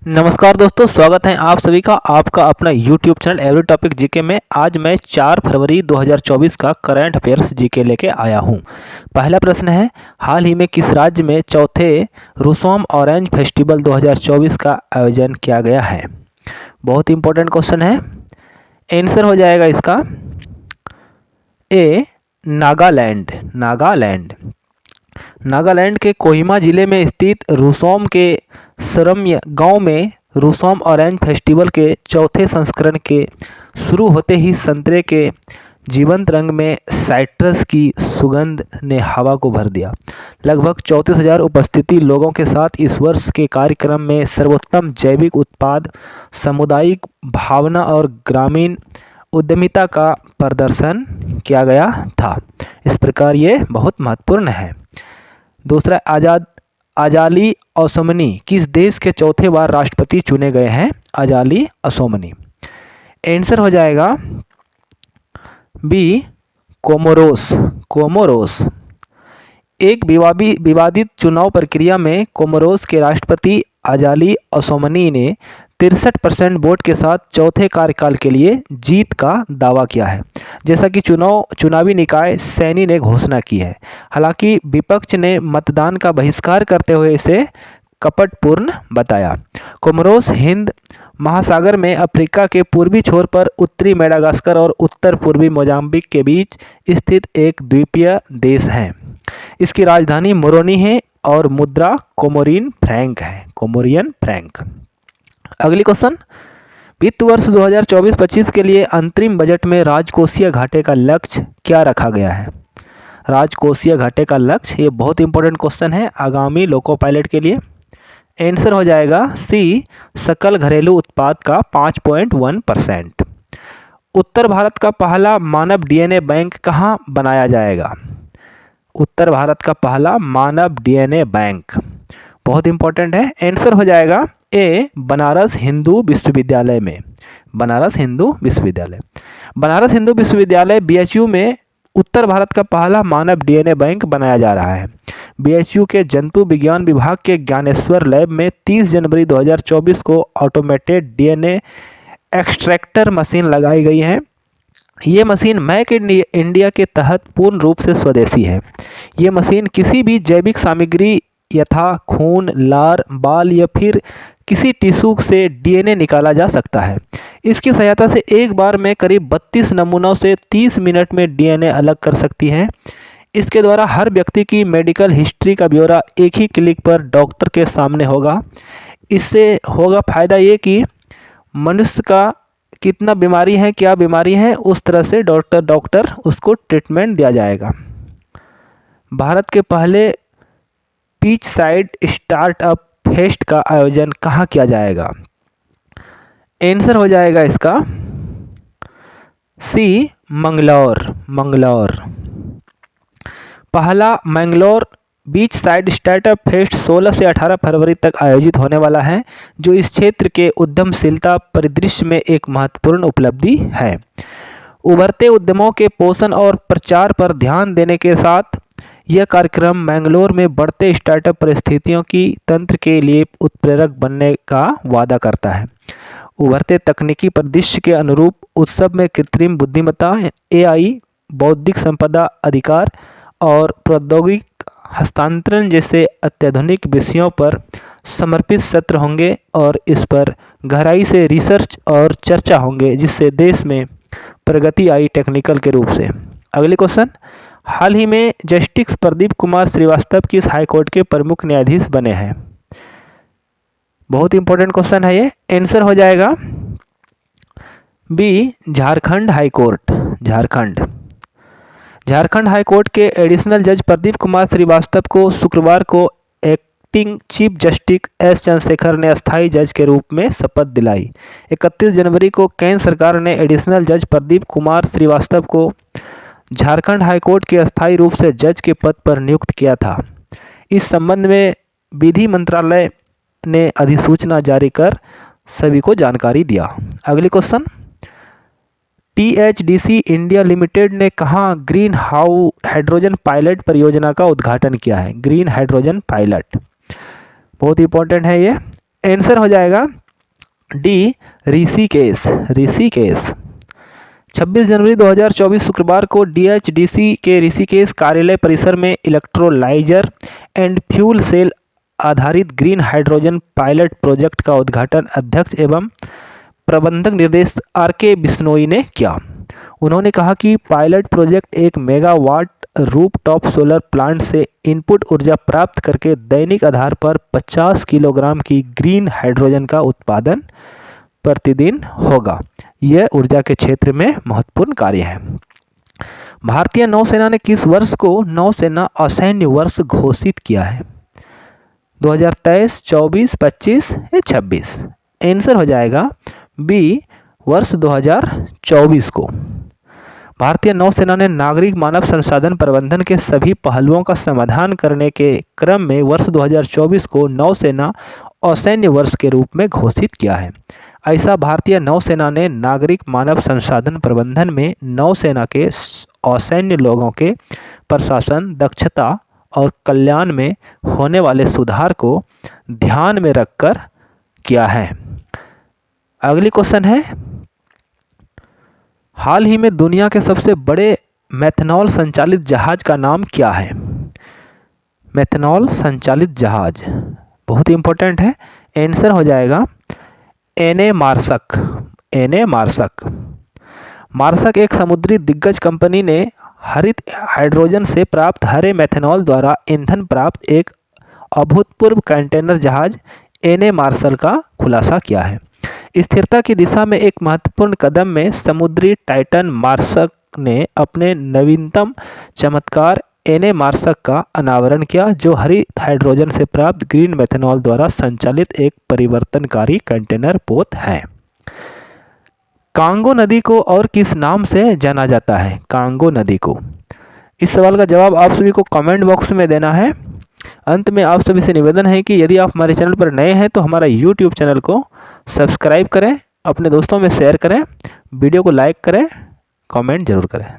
नमस्कार दोस्तों, स्वागत है आप सभी का आपका अपना YouTube channel every topic GK में। आज मैं 4 फरवरी 2024 का करंट अफेयर्स जीके लेके आया हूं। पहला प्रश्न है, हाल ही में किस राज्य में चौथे रूसोम ऑरेंज फेस्टिवल 2024 का आयोजन किया गया है? बहुत इंपॉर्टेंट क्वेश्चन है। आंसर हो जाएगा इसका ए, नागालैंड। नागालैंड के कोहिमा जिले में स्थित रूसोम के सरम्य गांव में रूसोम ऑरेंज फेस्टिवल के चौथे संस्करण के शुरू होते ही संतरे के जीवंत रंग में साइट्रस की सुगंध ने हवा को भर दिया। लगभग 34,000 उपस्थिति लोगों के साथ इस वर्ष के कार्यक्रम में सर्वोत्तम जैविक उत्पाद, सामुदायिक भावना और ग्रामीण उद्यमिता का प्रदर्शन किया गया था। इस प्रकार ये बहुत महत्वपूर्ण है। दूसरा, अजाली असोमनी किस देश के चौथे बार राष्ट्रपति चुने गए हैं? अजाली असोमनी। आंसर हो जाएगा बी, कोमोरोस। एक विवादित चुनाव प्रक्रिया में कोमोरोस के राष्ट्रपति अजाली असोमनी ने 63% वोट के साथ चौथे कार्यकाल के लिए जीत का दावा किया है, जैसा कि चुनावी निकाय सैनी ने घोषणा की है। हालांकि विपक्ष ने मतदान का बहिष्कार करते हुए इसे कपटपूर्ण बताया। कोमोरोस हिंद महासागर में अफ्रीका के पूर्वी छोर पर उत्तरी मेडागास्कर और उत्तर पूर्वी मोजाम्बिक के बीच स्थित एक द्वीपीय देश है। इसकी राजधानी मोरोनी है और मुद्रा कोमोरियन फ्रैंक। अगली क्वेश्चन, वित्त वर्ष 2024-25 के लिए अंतरिम बजट में राजकोषीय घाटे का लक्ष्य क्या रखा गया है? राजकोषीय घाटे का लक्ष्य, ये बहुत इंपॉर्टेंट क्वेश्चन है आगामी लोको पायलट के लिए। आंसर हो जाएगा सी, सकल घरेलू उत्पाद का 5.1%। उत्तर भारत का पहला मानव डीएनए बैंक कहाँ बनाया जाएगा? उत्तर भारत का पहला मानव डीएनए बैंक, बहुत इंपॉर्टेंट है। आंसर हो जाएगा ए, बनारस हिंदू विश्वविद्यालय में। बनारस हिंदू विश्वविद्यालय बीएचयू में उत्तर भारत का पहला मानव डीएनए बैंक बनाया जा रहा है। बीएचयू के जंतु विज्ञान विभाग के ज्ञानेश्वर लैब में 30 जनवरी 2024 को ऑटोमेटेड डीएनए एक्सट्रैक्टर मशीन लगाई गई है। ये मशीन मेक इन इंडिया के तहत पूर्ण रूप से स्वदेशी है। ये मशीन किसी भी जैविक सामग्री यथा खून, लार, बाल या फिर किसी टिश्यू से डीएनए निकाला जा सकता है। इसकी सहायता से एक बार में करीब 32 नमूनों से 30 मिनट में डीएनए अलग कर सकती है। इसके द्वारा हर व्यक्ति की मेडिकल हिस्ट्री का ब्यौरा एक ही क्लिक पर डॉक्टर के सामने होगा। इससे होगा फ़ायदा ये कि मनुष्य का कितना बीमारी है, क्या बीमारी है, उस तरह से डॉक्टर उसको ट्रीटमेंट दिया जाएगा। भारत के पहले बीच साइड स्टार्टअप फेस्ट का आयोजन कहाँ किया जाएगा? आंसर हो जाएगा इसका सी, मंगलौर। पहला Mangalore beach side startup fest 16 से 18 फरवरी तक आयोजित होने वाला है, जो इस क्षेत्र के उद्यमशीलता परिदृश्य में एक महत्वपूर्ण उपलब्धि है। उभरते उद्यमों के पोषण और प्रचार पर ध्यान देने के साथ यह कार्यक्रम मैंगलोर में बढ़ते स्टार्टअप परिस्थितियों की तंत्र के लिए उत्प्रेरक बनने का वादा करता है। उभरते तकनीकी परिदृश्य के अनुरूप उत्सव में कृत्रिम बुद्धिमत्ता, एआई, बौद्धिक संपदा अधिकार और प्रौद्योगिक हस्तांतरण जैसे अत्याधुनिक विषयों पर समर्पित सत्र होंगे और इस पर गहराई से रिसर्च और चर्चा होंगे, जिससे देश में प्रगति आई टेक्निकल के रूप से। अगले क्वेश्चन, हाल ही में जस्टिस प्रदीप कुमार श्रीवास्तव किस हाईकोर्ट के प्रमुख न्यायाधीश बने हैं? बहुत इंपॉर्टेंट क्वेश्चन है ये। आंसर हो जाएगा B, Jharkhand high court. Jharkhand high court के एडिशनल जज प्रदीप कुमार श्रीवास्तव को शुक्रवार को acting chief justice S Chandrashekhar ने अस्थायी जज के रूप में शपथ दिलाई। 31 जनवरी को केंद्र सरकार ने एडिशनल जज प्रदीप कुमार श्रीवास्तव को झारखंड हाईकोर्ट के अस्थायी रूप से जज के पद पर नियुक्त किया था। इस संबंध में विधि मंत्रालय ने अधिसूचना जारी कर सभी को जानकारी दिया। अगले क्वेश्चन, टीएचडीसी इंडिया लिमिटेड ने कहाँ ग्रीन हाइड्रोजन पायलट परियोजना का उद्घाटन किया है? ग्रीन हाइड्रोजन पायलट, बहुत इंपॉर्टेंट है ये। आंसर हो जाएगा डी, ऋषिकेश। ऋषिकेश। 26 जनवरी 2024 शुक्रवार को डीएचडीसी के ऋषिकेश कार्यालय परिसर में इलेक्ट्रोलाइजर एंड फ्यूल सेल आधारित ग्रीन हाइड्रोजन पायलट प्रोजेक्ट का उद्घाटन अध्यक्ष एवं प्रबंधक निर्देशक आर.के. बिश्नोई ने किया। उन्होंने कहा कि पायलट प्रोजेक्ट एक मेगावाट रूफटॉप सोलर प्लांट से इनपुट ऊर्जा प्राप्त करके दैनिक आधार पर 50 किलोग्राम की ग्रीन हाइड्रोजन का उत्पादन प्रतिदिन होगा। यह ऊर्जा के क्षेत्र में महत्वपूर्ण कार्य है। भारतीय नौसेना ने किस वर्ष को नौसेना असैन्य वर्ष घोषित किया है? 2023, 24, 25 या 26? आंसर हो जाएगा बी, वर्ष 2024 को। भारतीय नौसेना ने नागरिक मानव संसाधन प्रबंधन के सभी पहलुओं का समाधान करने के क्रम में वर्ष 2024 को नौसेना असैन्य वर्ष के रूप में घोषित किया है। ऐसा भारतीय नौसेना ने नागरिक मानव संसाधन प्रबंधन में नौसेना के असैन्य लोगों के प्रशासन, दक्षता और कल्याण में होने वाले सुधार को ध्यान में रखकर किया है। अगली क्वेश्चन है, हाल ही में दुनिया के सबसे बड़े मेथनॉल संचालित जहाज का नाम क्या है? मेथनॉल संचालित जहाज बहुत ही इंपॉर्टेंट है। आंसर हो जाएगा एनए मार्सक। एनए मार्सक। मार्सक एक समुद्री दिग्गज कंपनी ने हरित हाइड्रोजन से प्राप्त हरे मेथनॉल द्वारा ईंधन प्राप्त एक अभूतपूर्व कंटेनर जहाज एनए मार्शल का खुलासा किया है। स्थिरता की दिशा में एक महत्वपूर्ण कदम में समुद्री टाइटन मार्सक ने अपने नवीनतम चमत्कार एनए मार्सक का अनावरण किया, जो हरित हाइड्रोजन से प्राप्त ग्रीन मेथनॉल द्वारा संचालित एक परिवर्तनकारी कंटेनर पोत है। कांगो नदी को और किस नाम से जाना जाता है? कांगो नदी को। इस सवाल का जवाब आप सभी को कमेंट बॉक्स में देना है। अंत में आप सभी से निवेदन है कि यदि आप हमारे चैनल पर नए हैं तो हमारा YouTube चैनल को सब्सक्राइब करें, अपने दोस्तों में शेयर करें, वीडियो को लाइक करें, कमेंट जरूर करें।